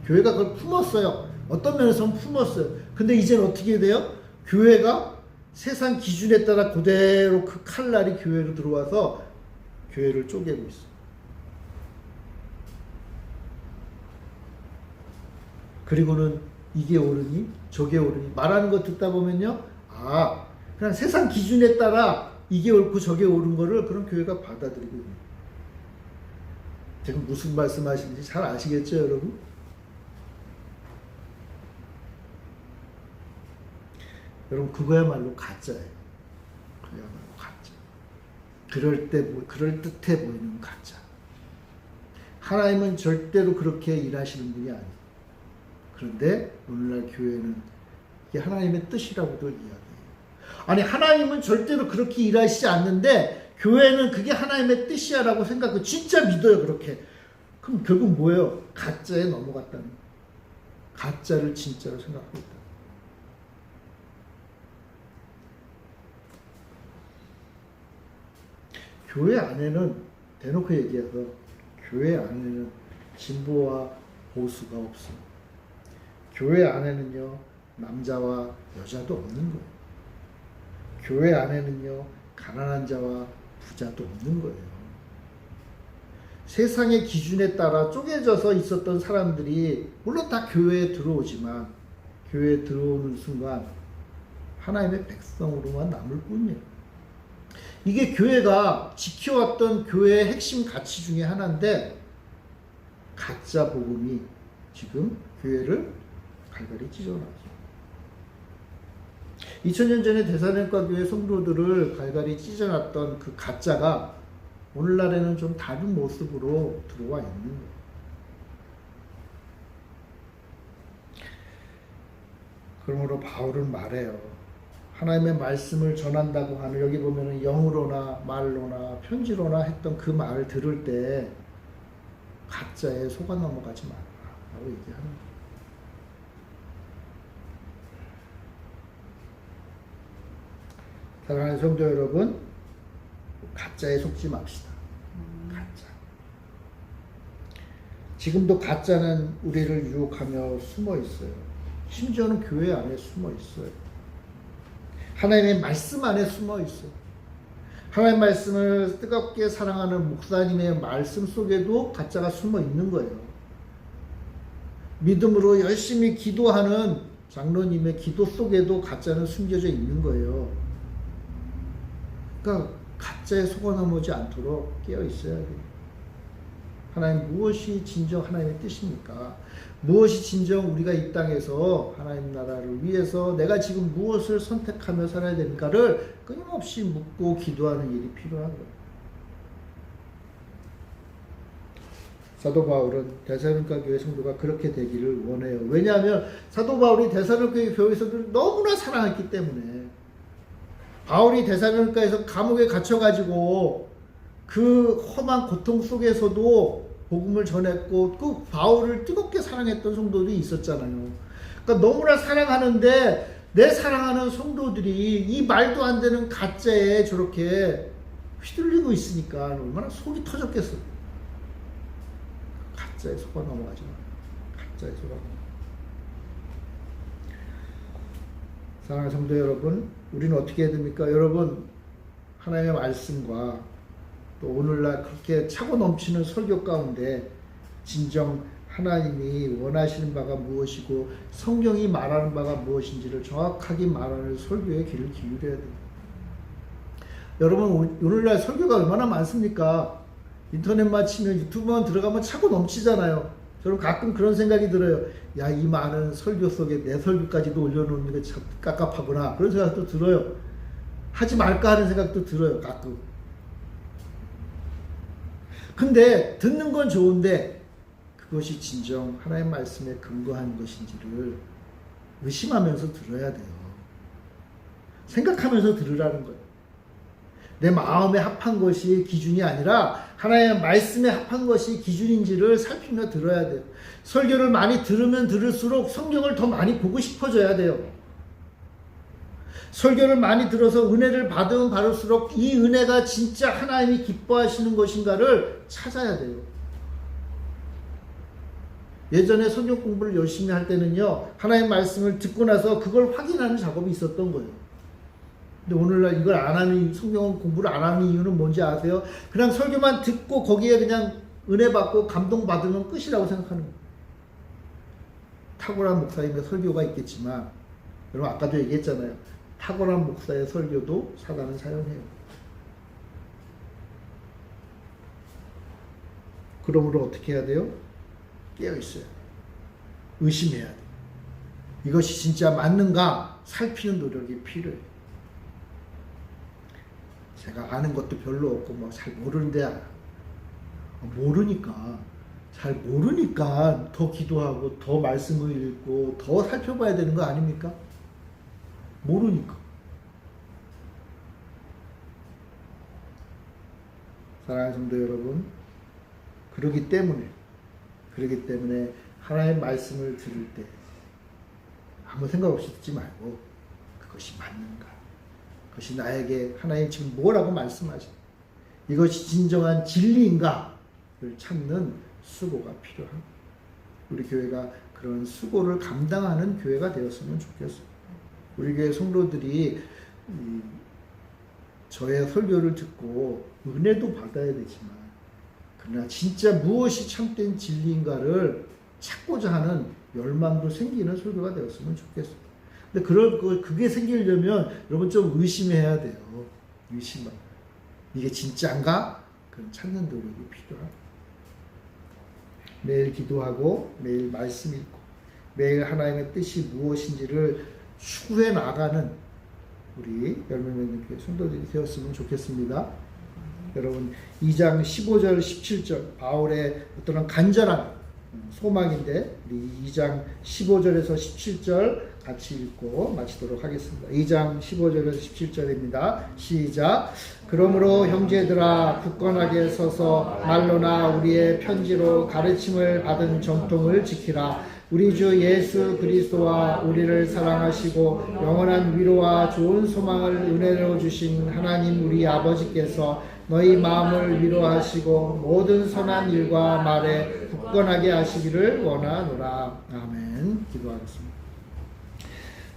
교회가 그걸 품었어요. 어떤 면에서는 품었어요. 근데 이제는 어떻게 돼요? 교회가 세상 기준에 따라 그대로 그 칼날이 교회로 들어와서 교회를 쪼개고 있어. 그리고는 이게 옳으니 저게 옳으니 말하는 거 듣다 보면요, 아, 그냥 세상 기준에 따라 이게 옳고 저게 옳은 거를 그런 교회가 받아들이고 있는. 지금 무슨 말씀하시는지 잘 아시겠죠, 여러분? 여러분, 그거야말로 가짜예요. 그야말로 가짜. 그럴듯해 보이는 가짜. 하나님은 절대로 그렇게 일하시는 분이 아니에요. 그런데 오늘날 교회는 이게 하나님의 뜻이라고도 이야기해요. 아니, 하나님은 절대로 그렇게 일하시지 않는데 교회는 그게 하나님의 뜻이야라고 생각하고 진짜 믿어요, 그렇게. 그럼 결국 뭐예요? 가짜에 넘어갔다는 거예요. 가짜를 진짜로 생각하고 있다. 교회 안에는 대놓고 얘기해서 교회 안에는 진보와 보수가 없어. 교회 안에는요, 남자와 여자도 없는 거예요. 교회 안에는요, 가난한 자와 부자도 없는 거예요. 세상의 기준에 따라 쪼개져서 있었던 사람들이 물론 다 교회에 들어오지만 교회에 들어오는 순간 하나님의 백성으로만 남을 뿐이에요. 이게 교회가 지켜왔던 교회의 핵심 가치 중에 하나인데 가짜 복음이 지금 교회를 갈갈이 찢어놨죠. 2000년 전에 데살로니가 교회 성도들을 갈갈이 찢어놨던 그 가짜가 오늘날에는 좀 다른 모습으로 들어와 있는 거예요. 그러므로 바울은 말해요. 하나님의 말씀을 전한다고 하는, 여기 보면은 영으로나 말로나 편지로나 했던 그 말을 들을 때 가짜에 속아 넘어가지 마라 라고 얘기하는 거예요. 사랑하는 성도 여러분, 가짜에 속지 맙시다. 가짜. 지금도 가짜는 우리를 유혹하며 숨어 있어요. 심지어는 교회 안에 숨어 있어요. 하나님의 말씀 안에 숨어 있어요. 하나님의 말씀을 뜨겁게 사랑하는 목사님의 말씀 속에도 가짜가 숨어 있는 거예요. 믿음으로 열심히 기도하는 장로님의 기도 속에도 가짜는 숨겨져 있는 거예요. 그러니까 가짜에 속아 넘어지 않도록 깨어 있어야 돼요. 하나님, 무엇이 진정 하나님의 뜻입니까? 무엇이 진정 우리가 이 땅에서 하나님 나라를 위해서 내가 지금 무엇을 선택하며 살아야 됩니까를 끊임없이 묻고 기도하는 일이 필요한 거예요. 사도 바울은 데살로니가 교회 성도가 그렇게 되기를 원해요. 왜냐하면 사도 바울이 데살로니가 교회 성도를 너무나 사랑했기 때문에. 바울이 데살로니가에서 감옥에 갇혀가지고 그 험한 고통 속에서도 복음을 전했고 그 바울을 뜨겁게 사랑했던 성도들이 있었잖아요. 그러니까 너무나 사랑하는데 내 사랑하는 성도들이 이 말도 안 되는 가짜에 저렇게 휘둘리고 있으니까 얼마나 속이 터졌겠어. 가짜에 속아 넘어가지 마. 가짜에 속아 넘어가. 사랑하는 성도 여러분, 우리는 어떻게 해야 됩니까? 여러분, 하나님의 말씀과 또 오늘날 그렇게 차고 넘치는 설교 가운데 진정 하나님이 원하시는 바가 무엇이고 성경이 말하는 바가 무엇인지를 정확하게 말하는 설교에 귀를 기울여야 돼요. 여러분, 오늘날 설교가 얼마나 많습니까? 인터넷만 치면 유튜브만 들어가면 차고 넘치잖아요. 저는 가끔 그런 생각이 들어요. 야, 이 많은 설교 속에 내 설교까지도 올려놓는 게 참 깝깝하구나. 그런 생각도 들어요. 하지 말까 하는 생각도 들어요. 가끔. 근데 듣는 건 좋은데 그것이 진정 하나님 말씀에 근거한 것인지를 의심하면서 들어야 돼요. 생각하면서 들으라는 거예요. 내 마음에 합한 것이 기준이 아니라 하나님의 말씀에 합한 것이 기준인지를 살피며 들어야 돼요. 설교를 많이 들으면 들을수록 성경을 더 많이 보고 싶어져야 돼요. 설교를 많이 들어서 은혜를 받으면 받을수록 이 은혜가 진짜 하나님이 기뻐하시는 것인가를 찾아야 돼요. 예전에 성경 공부를 열심히 할 때는요, 하나님의 말씀을 듣고 나서 그걸 확인하는 작업이 있었던 거예요. 근데 오늘날 이걸 안 하는, 성경 공부를 안 하는 이유는 뭔지 아세요? 그냥 설교만 듣고 거기에 그냥 은혜 받고 감동 받으면 끝이라고 생각하는 거예요. 탁월한 목사님의 설교가 있겠지만, 여러분 아까도 얘기했잖아요. 탁월한 목사의 설교도 사단은 사용해요. 그러므로 어떻게 해야 돼요? 깨어있어야 돼요. 의심해야 돼요. 이것이 진짜 맞는가 살피는 노력이 필요해요. 제가 아는 것도 별로 없고 뭐 잘 모르는데 잘 모르니까 더 기도하고 더 말씀을 읽고 더 살펴봐야 되는 거 아닙니까? 모르니까. 사랑하는 성도 여러분, 그러기 때문에 하나님의 말씀을 들을 때 아무 생각 없이 듣지 말고 그것이 맞는가, 그것이 나에게 하나님 지금 뭐라고 말씀하시는, 이것이 진정한 진리인가를 찾는 수고가 필요합니다. 우리 교회가 그런 수고를 감당하는 교회가 되었으면 좋겠어요. 우리 교회 성도들이 저의 설교를 듣고 은혜도 받아야 되지만, 그러나 진짜 무엇이 참된 진리인가를 찾고자 하는 열망도 생기는 설교가 되었으면 좋겠어요. 근데 그게 생기려면 여러분 좀 의심해야 돼요. 의심하. 이게 진짜인가? 그런 찾는 노력이 필요합니다. 매일 기도하고 매일 말씀 읽고 매일 하나님의 뜻이 무엇인지를 추구해 나가는 우리 열매맺는 교회 성도들이 되었으면 좋겠습니다. 여러분 2장 15절 17절 바울의 어떤 간절한 소망인데 우리 2장 15절에서 17절 같이 읽고 마치도록 하겠습니다. 2장 15절에서 17절입니다. 시작. 그러므로 형제들아 굳건하게 서서 말로나 우리의 편지로 가르침을 받은 전통을 지키라. 우리 주 예수 그리스도와 우리를 사랑하시고 영원한 위로와 좋은 소망을 은혜로 주신 하나님 우리 아버지께서 너희 마음을 위로하시고 모든 선한 일과 말에 굳건하게 하시기를 원하노라. 아멘. 기도하겠습니다.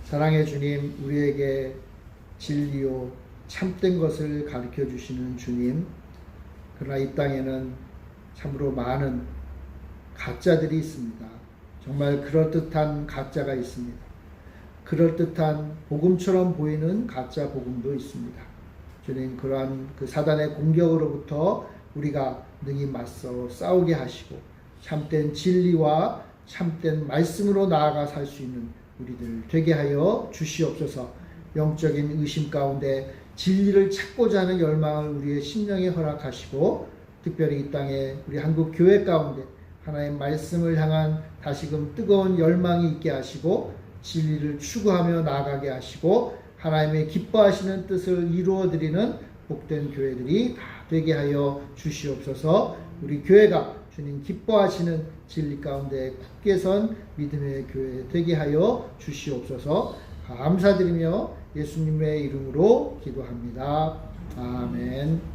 사랑의 주님, 우리에게 진리요 참된 것을 가르쳐 주시는 주님, 그러나 이 땅에는 참으로 많은 가짜들이 있습니다. 정말 그럴듯한 가짜가 있습니다. 그럴듯한 복음처럼 보이는 가짜 복음도 있습니다. 주님, 그러한 그 사단의 공격으로부터 우리가 능히 맞서 싸우게 하시고 참된 진리와 참된 말씀으로 나아가 살 수 있는 우리들 되게 하여 주시옵소서. 영적인 의심 가운데 진리를 찾고자 하는 열망을 우리의 심령에 허락하시고 특별히 이 땅에 우리 한국 교회 가운데 하나님의 말씀을 향한 다시금 뜨거운 열망이 있게 하시고 진리를 추구하며 나아가게 하시고 하나님의 기뻐하시는 뜻을 이루어드리는 복된 교회들이 다 되게 하여 주시옵소서. 우리 교회가 주님 기뻐하시는 진리 가운데 굳게 선 믿음의 교회 되게 하여 주시옵소서. 감사드리며 예수님의 이름으로 기도합니다. 아멘.